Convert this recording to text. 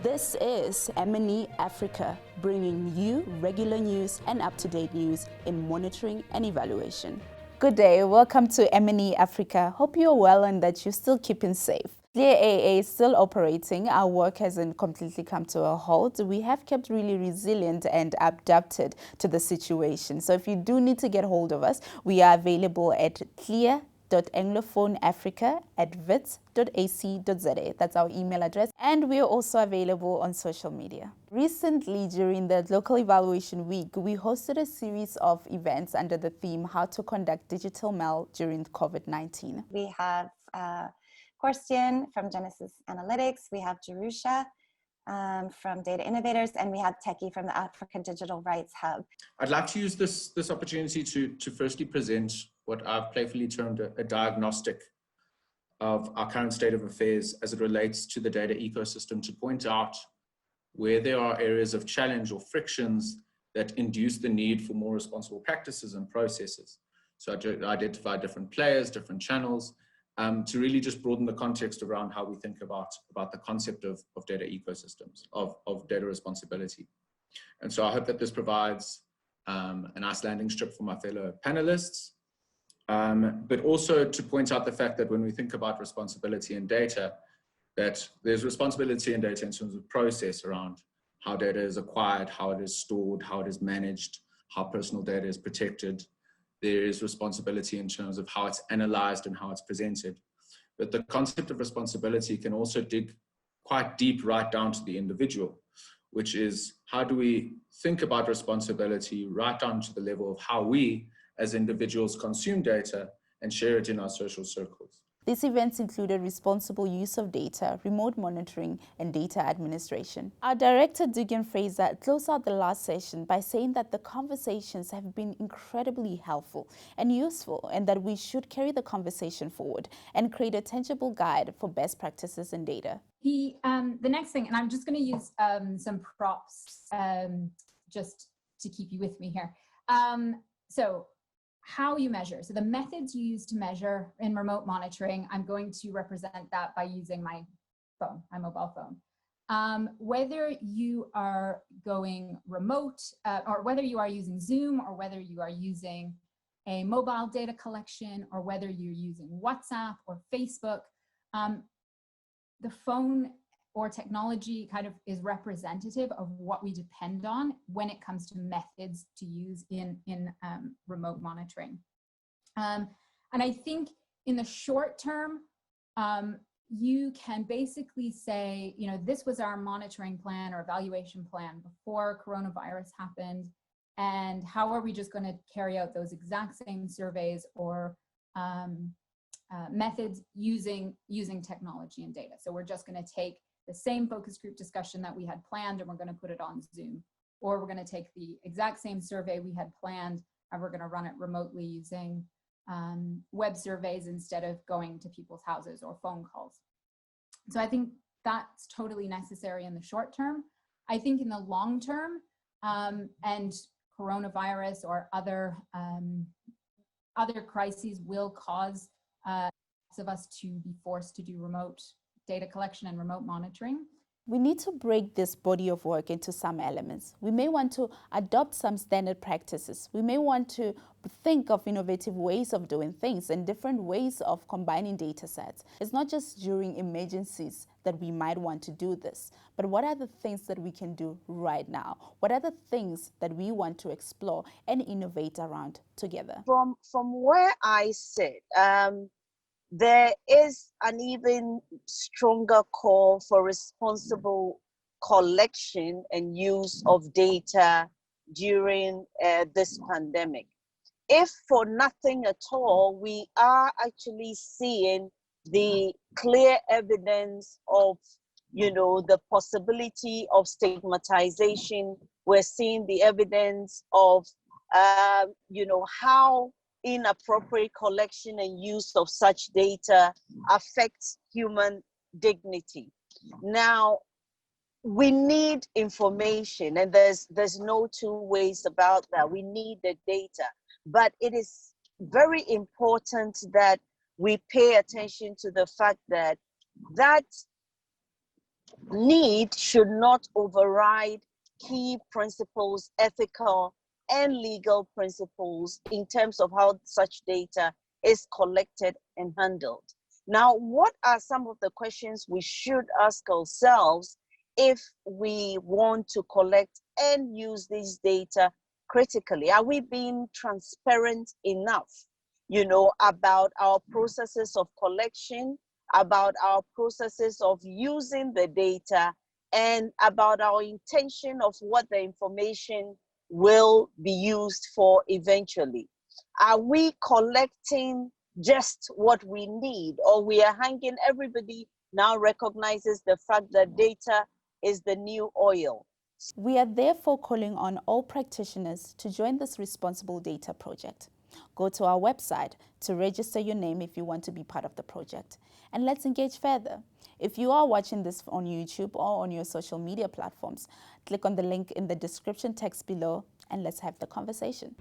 This is M&E Africa, bringing you regular news and up-to-date news in monitoring and evaluation. Good day, welcome to M&E Africa. Hope you're well and that you're still keeping safe. Clear AA is still operating. Our work hasn't completely come to a halt. We have kept really resilient and adapted to the situation. So if you do need to get hold of us, we are available at clear.anglophone.africa@wits.ac.za. That's our email address. And we are also available on social media. Recently, during the Local Evaluation Week, we hosted a series of events under the theme How to Conduct Digital MERL During COVID-19. We have Korstian from Genesis Analytics, we have Jerusha from Data Innovators, and we have Teki from the African Digital Rights Hub. I'd like to use this opportunity to firstly present what I've playfully termed a diagnostic of our current state of affairs as it relates to the data ecosystem, to point out where there are areas of challenge or frictions that induce the need for more responsible practices and processes. So I identify different players, different channels, to really just broaden the context around how we think about the concept of data ecosystems, of data responsibility. And so I hope that this provides a nice landing strip for my fellow panelists, but also to point out the fact that when we think about responsibility in data, that there's responsibility in data in terms of process around how data is acquired, how it is stored, how it is managed, how personal data is protected. There is responsibility in terms of how it's analyzed and how it's presented. But the concept of responsibility can also dig quite deep right down to the individual, which is how do we think about responsibility right down to the level of how we as individuals consume data and share it in our social circles. These events included responsible use of data, remote monitoring, and data administration. Our director, Dugan Fraser, closed out the last session by saying that the conversations have been incredibly helpful and useful, and that we should carry the conversation forward and create a tangible guide for best practices in data. The next thing, and I'm just going to use some props just to keep you with me here. So how you measure. So the methods you use to measure in remote monitoring, I'm going to represent that by using my phone, my mobile phone. Whether you are going remote or whether you are using Zoom or whether you are using a mobile data collection or whether you're using WhatsApp or Facebook, the phone or technology kind of is representative of what we depend on when it comes to methods to use in remote monitoring. And I think in the short term, you can basically say, you know, this was our monitoring plan or evaluation plan before coronavirus happened, and how are we just going to carry out those exact same surveys or methods using technology and data. So we're just going to take the same focus group discussion that we had planned and we're going to put it on Zoom, or we're going to take the exact same survey we had planned and we're going to run it remotely using web surveys instead of going to people's houses or phone calls. So I think that's totally necessary in the short term. I think in the long term, and coronavirus or other crises will cause of us to be forced to do remote data collection and remote monitoring. We need to break this body of work into some elements. We may want to adopt some standard practices. We may want to think of innovative ways of doing things and different ways of combining data sets. It's not just during emergencies that we might want to do this, but what are the things that we can do right now? What are the things that we want to explore and innovate around together? From where I sit, there is an even stronger call for responsible collection and use of data during this pandemic. If for nothing at all, we are actually seeing the clear evidence of, you know, the possibility of stigmatization. We're seeing the evidence of, you know, how inappropriate collection and use of such data affects human dignity. Now, we need information, and there's no two ways about that. We need the data, but it is very important that we pay attention to the fact that need should not override key principles, ethical and legal principles in terms of how such data is collected and handled. Now, what are some of the questions we should ask ourselves if we want to collect and use these data critically? Are we being transparent enough, about our processes of collection, about our processes of using the data, and about our intention of what the information will be used for eventually? Are we collecting just what we need, or we are hanging? Everybody now recognizes the fact that data is the new oil. We are therefore calling on all practitioners to join this responsible data project. Go to our website to register your name if you want to be part of the project. And let's engage further. If you are watching this on YouTube or on your social media platforms, click on the link in the description text below and let's have the conversation.